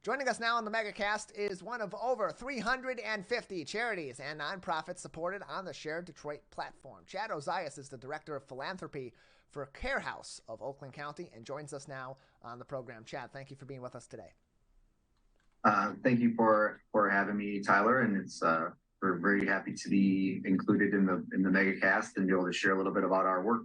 Joining us now on the Megacast is one of over 350 charities and nonprofits supported on the Shared Detroit platform. Chad Ozias is the Director of Philanthropy for Care House of Oakland County and joins us now on the program. Chad, thank you for being with us today. Thank you for having me, Tyler, and we're very happy to be included in the Megacast and be able to share a little bit about our work.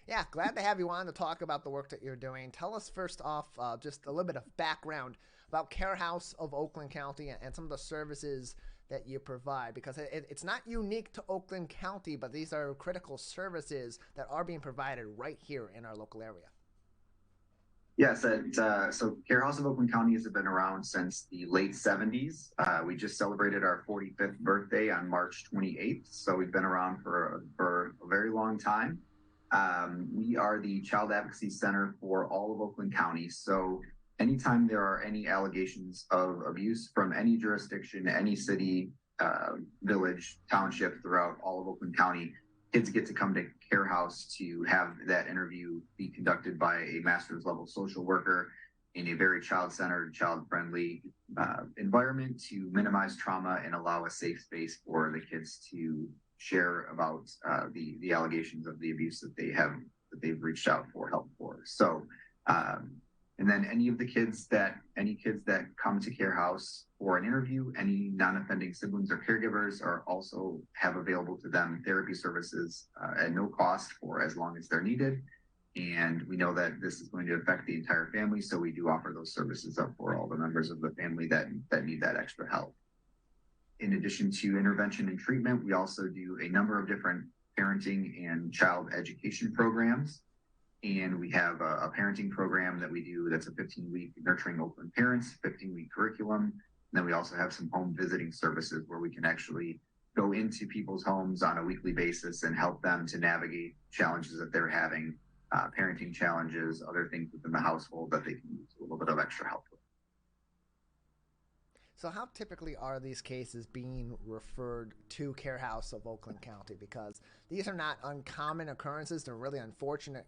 Yeah, glad to have you on to talk about the work that you're doing. Tell us first off just a little bit of background about Care House of Oakland County and some of the services that you provide, because it's not unique to Oakland County, but these are critical services that are being provided right here in our local area. Yes, so Care House of Oakland County has been around since the late 70s. We just celebrated our 45th birthday on March 28th, so we've been around for a very long time. We are the Child Advocacy Center for all of Oakland County. So anytime there are any allegations of abuse from any jurisdiction, any city, village, township throughout all of Oakland County, kids get to come to Care House to have that interview be conducted by a master's level social worker in a very child-centered, child-friendly environment to minimize trauma and allow a safe space for the kids to share about the allegations of the abuse that they've reached out for help for. So, and then any kids that come to Care House for an interview, any non-offending siblings or caregivers are also have available to them therapy services at no cost for as long as they're needed. And we know that this is going to affect the entire family, so we do offer those services up for all the members of the family that need that extra help. In addition to intervention and treatment, we also do a number of different parenting and child education programs. And we have a parenting program that we do that's a 15-week Nurturing Oakland Parents, 15-week curriculum. And then we also have some home visiting services where we can actually go into people's homes on a weekly basis and help them to navigate challenges that they're having, parenting challenges, other things within the household that they can use a little bit of extra help with. So how typically are these cases being referred to Care House of Oakland County? Because these are not uncommon occurrences. They're really unfortunate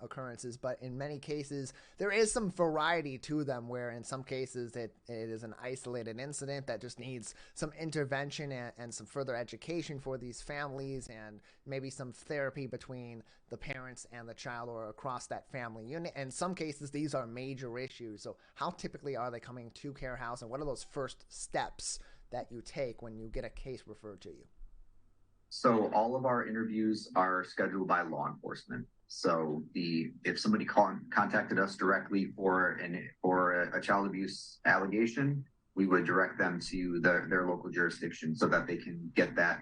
occurrences, but in many cases there is some variety to them, where in some cases it is an isolated incident that just needs some intervention and some further education for these families, and maybe some therapy between the parents and the child or across that family unit. In some cases these are major issues. So how typically are they coming to Care House, and what are those first steps that you take when you get a case referred to you? So all of our interviews are scheduled by law enforcement. So if somebody contacted us directly for a child abuse allegation, we would direct them to their local jurisdiction so that they can get that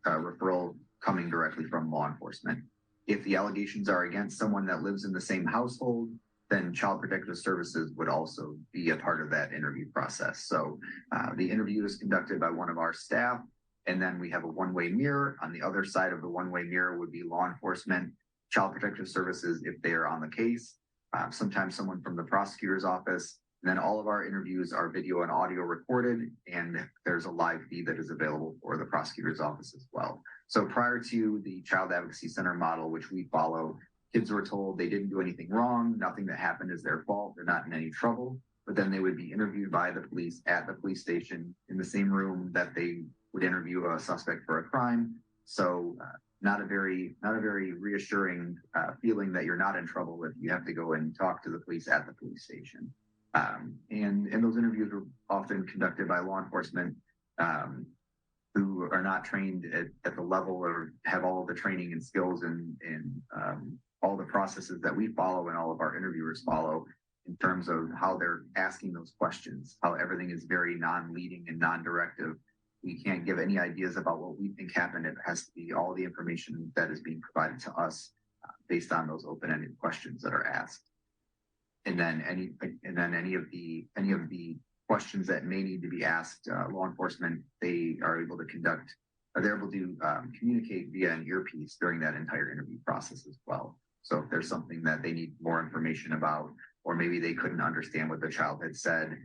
referral coming directly from law enforcement. If the allegations are against someone that lives in the same household, then Child Protective Services would also be a part of that interview process. So the interview is conducted by one of our staff. And then we have a one-way mirror. On the other side of the one-way mirror would be law enforcement, Child Protective Services if they are on the case, sometimes someone from the prosecutor's office. And then all of our interviews are video and audio recorded, and there's a live feed that is available for the prosecutor's office as well. So prior to the Child Advocacy Center model, which we follow, kids were told they didn't do anything wrong, nothing that happened is their fault, they're not in any trouble. But then they would be interviewed by the police at the police station in the same room that they would interview a suspect for a crime. So not a very reassuring feeling that you're not in trouble if you have to go and talk to the police at the police station. And those interviews are often conducted by law enforcement who are not trained at the level or have all of the training and skills and all the processes that we follow and all of our interviewers follow in terms of how they're asking those questions, how everything is very non-leading and non-directive. We can't give any ideas about what we think happened. It has to be all the information that is being provided to us based on those open-ended questions that are asked. And then any of the questions that may need to be asked, law enforcement, they are able to they're able to communicate via an earpiece during that entire interview process as well. So if there's something that they need more information about, or maybe they couldn't understand what the child had said,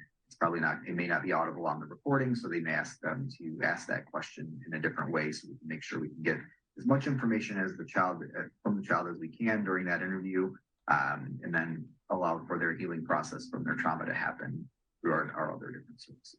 it may not be audible on the recording, so they may ask them to ask that question in a different way so we can make sure we can get as much information from the child as we can during that interview, and then allow for their healing process from their trauma to happen through our other different services.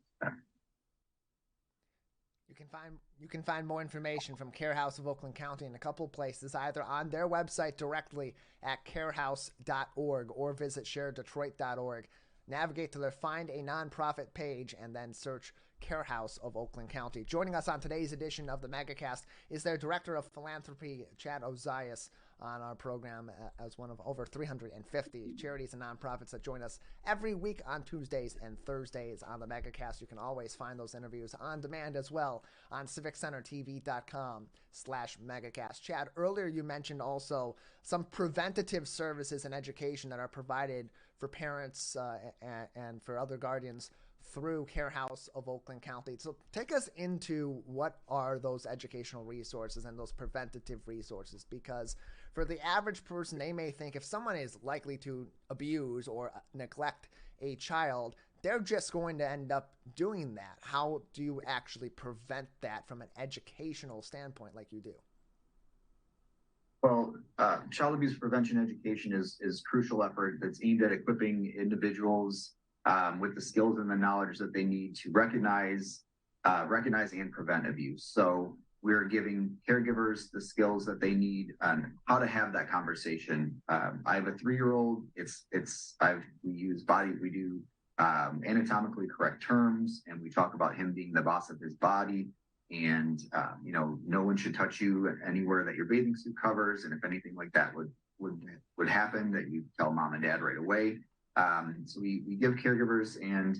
You can find more information from Care House of Oakland County in a couple of places, either on their website directly at carehouse.org or visit sharedetroit.org. Navigate to their Find a Nonprofit page and then search Care House of Oakland County. Joining us on today's edition of the Megacast is their Director of Philanthropy, Chad Ozias, on our program as one of over 350 charities and nonprofits that join us every week on Tuesdays and Thursdays on the Megacast. You can always find those interviews on demand as well on civiccentertv.com/Megacast. Chad, earlier you mentioned also some preventative services and education that are provided for parents and for other guardians through Care House of Oakland County. So take us into what are those educational resources and those preventative resources, because for the average person, they may think if someone is likely to abuse or neglect a child, they're just going to end up doing that. How do you actually prevent that from an educational standpoint like you do? Well, child abuse prevention education is crucial effort that's aimed at equipping individuals with the skills and the knowledge that they need to recognize and prevent abuse. So we're giving caregivers the skills that they need on how to have that conversation. I have a 3-year-old. We do anatomically correct terms, and we talk about him being the boss of his body. And no one should touch you anywhere that your bathing suit covers. And if anything like that would happen, that you tell mom and dad right away. So we give caregivers and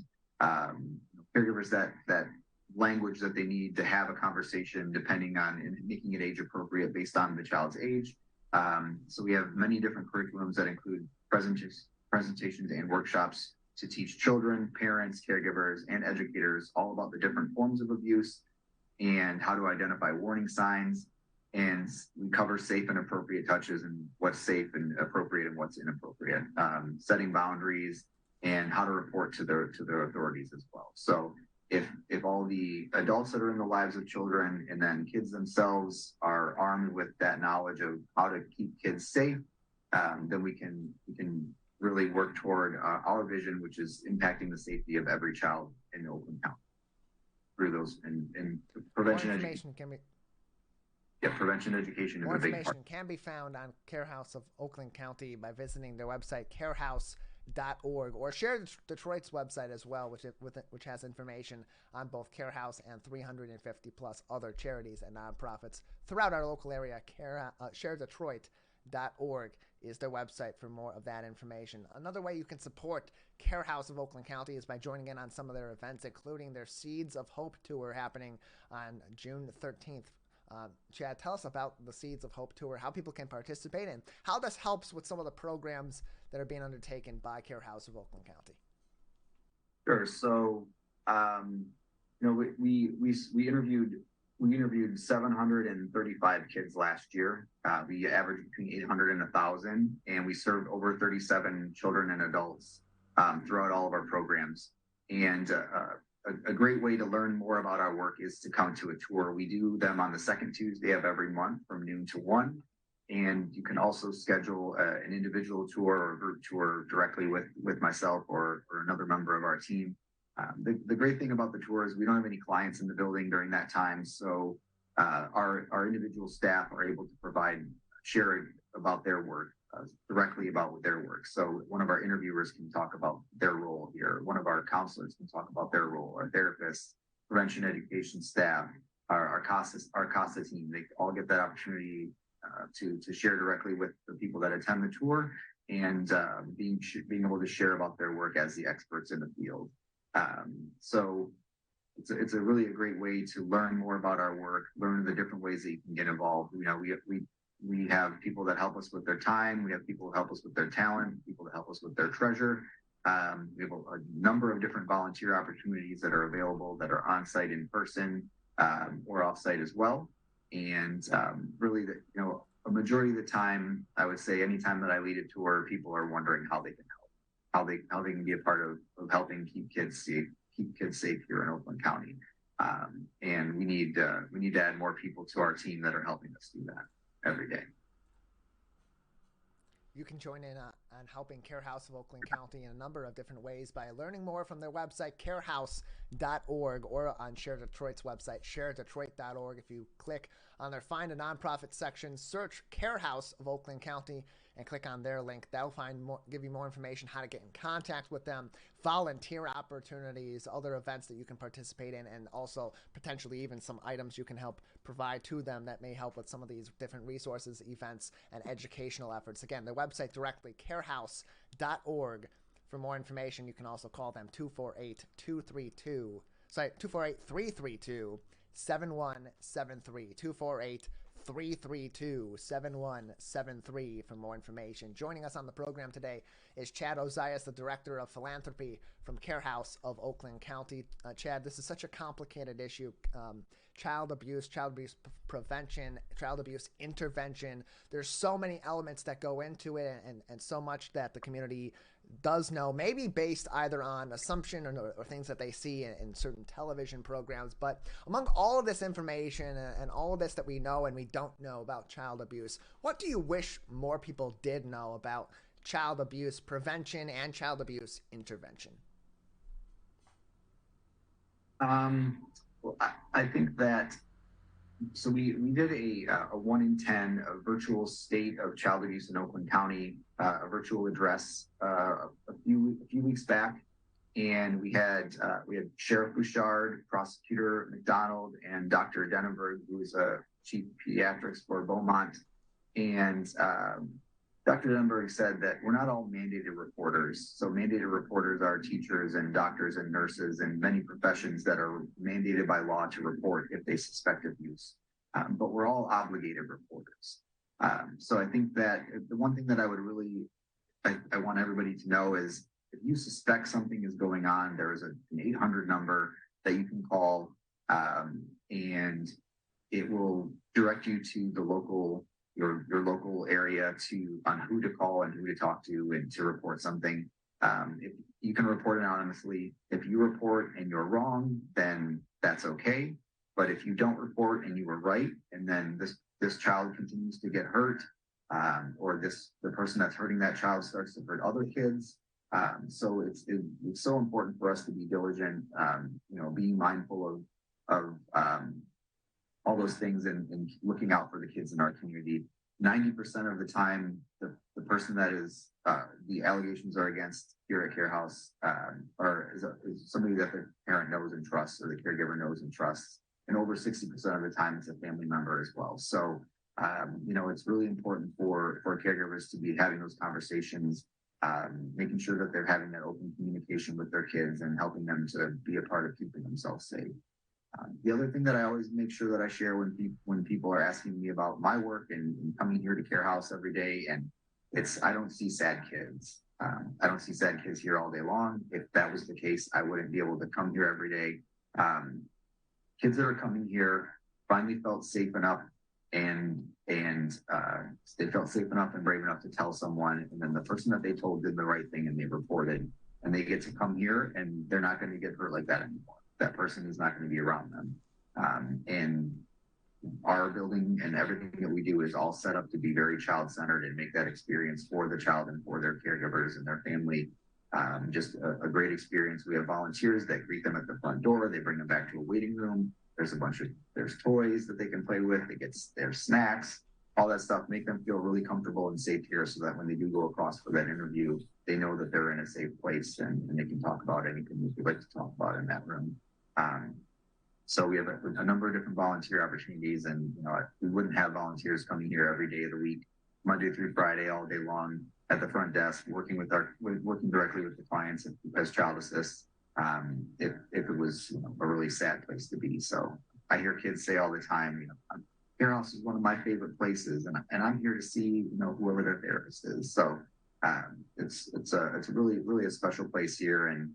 caregivers that language that they need to have a conversation, depending on and making it age appropriate based on the child's age. So we have many different curriculums that include presentations and workshops to teach children, parents, caregivers, and educators all about the different forms of abuse and how to identify warning signs. And we cover safe and appropriate touches and what's safe and appropriate and what's inappropriate, setting boundaries, and how to report to their authorities as well. So if all the adults that are in the lives of children and then kids themselves are armed with that knowledge of how to keep kids safe, then we can really work toward our vision, which is impacting the safety of every child in Oakland County through those and prevention education. Prevention education is a big part. More information can be found on Care House of Oakland County by visiting their website, carehouse.org, or Share Detroit's website as well, which has information on both Care House and 350 plus other charities and nonprofits throughout our local area. ShareDetroit.org is their website for more of that information. Another way you can support Care House of Oakland County is by joining in on some of their events, including their Seeds of Hope tour happening on June 13th. Chad, tell us about the Seeds of Hope tour, how people can participate, and how this helps with some of the programs that are being undertaken by Care House of Oakland County. Sure. So, we interviewed 735 kids last year. We averaged between 800 and 1,000, and we served over 37 children and adults throughout all of our programs. And a great way to learn more about our work is to come to a tour. We do them on the second Tuesday of every month from noon to 1. And you can also schedule an individual tour or a group tour directly with myself or another member of our team. The great thing about the tour is we don't have any clients in the building during that time. So our individual staff are able to share about their work, directly about their work. So one of our interviewers can talk about their role here. One of our counselors can talk about their role. Our therapists, prevention education staff, our CASA team, they all get that opportunity to share directly with the people that attend the tour and being able to share about their work as the experts in the field. So it's a really a great way to learn more about our work, learn the different ways that you can get involved. We have people that help us with their time. We have people who help us with their talent, people that help us with their treasure. We have a number of different volunteer opportunities that are available that are on site in person or off site as well. And really, a majority of the time, I would say anytime that I lead a tour, people are wondering how they can help, how they can be a part of helping keep kids safe here in Oakland County. And we need to add more people to our team that are helping us do that every day. You can join in on helping Care House of Oakland County in a number of different ways by learning more from their website, carehouse.org, or on Share Detroit's website, sharedetroit.org. If you click on their Find a Nonprofit section, search Care House of Oakland County, and click on their link. That'll give you more information how to get in contact with them, volunteer opportunities, other events that you can participate in, and also potentially even some items you can help provide to them that may help with some of these different resources, events, and educational efforts. Again, their website directly, carehouse.org. For more information, you can also call them 248-332-7173, 248-332-7173 for more information. Joining us on the program today is Chad Ozias, the Director of Philanthropy from Care House of Oakland County. Chad, this is such a complicated issue. Child abuse prevention, child abuse intervention. There's so many elements that go into it, and so much that the community does know, maybe based either on assumption or things that they see in certain television programs. But among all of this information and all of this that we know and we don't know about child abuse, what do you wish more people did know about child abuse prevention and child abuse intervention? Well, I think that, so we did a 1 in 10 virtual state of child abuse in Oakland County, a virtual address a few weeks back, and we had Sheriff Bouchard, Prosecutor McDonald, and Dr. Denenberg, who is a Chief of Pediatrics for Beaumont, and Dr. Denenberg said that we're not all mandated reporters. So mandated reporters are teachers and doctors and nurses and many professions that are mandated by law to report if they suspect abuse. But we're all obligated reporters. So I think that the one thing that I would really, I want everybody to know is if you suspect something is going on, there is an 800 number that you can call, and it will direct you to the local your local area on who to call and who to talk to and to report something. If you can report anonymously. If you report and you're wrong, then that's okay. But if you don't report and you were right, and then this child continues to get hurt, or the person that's hurting that child starts to hurt other kids. So it's so important for us to be diligent, being mindful of all those things and looking out for the kids in our community. 90% of the time, the person that is the allegations are against here at Care House is somebody that the parent knows and trusts, or the caregiver knows and trusts. And over 60% of the time, it's a family member as well. So, it's really important for caregivers to be having those conversations, making sure that they're having that open communication with their kids and helping them to be a part of keeping themselves safe. The other thing that I always make sure that I share when people are asking me about my work and coming here to Care House every day, and I don't see sad kids. I don't see sad kids here all day long. If that was the case, I wouldn't be able to come here every day. Kids that are coming here finally felt safe enough and they felt safe enough and brave enough to tell someone, and then the person that they told did the right thing and they reported, and they get to come here and they're not going to get hurt like that anymore. That person is not going to be around them. And our building and everything that we do is all set up to be very child-centered and make that experience for the child and for their caregivers and their family just a great experience. We have volunteers that greet them at the front door. They bring them back to a waiting room. There's toys that they can play with. They get their snacks, all that stuff, make them feel really comfortable and safe here, so that when they do go across for that interview, they know that they're in a safe place and they can talk about anything that they'd like to talk about in that room. So we have a number of different volunteer opportunities, and we wouldn't have volunteers coming here every day of the week, Monday through Friday, all day long at the front desk, working directly with the clients as child assist. If it was a really sad place to be. So I hear kids say all the time, Care House is one of my favorite places, and I'm here to see whoever their therapist is. So it's a really a special place here, and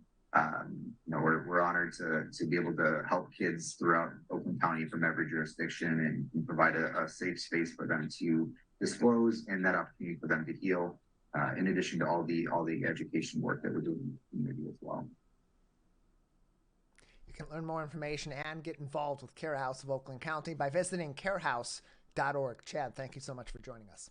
we're honored to be able to help kids throughout Oakland County from every jurisdiction and provide a safe space for them to disclose and that opportunity for them to heal, in addition to all the education work that we're doing in the community as well. You can learn more information and get involved with Care House of Oakland County by visiting carehouse.org. Chad, thank you so much for joining us.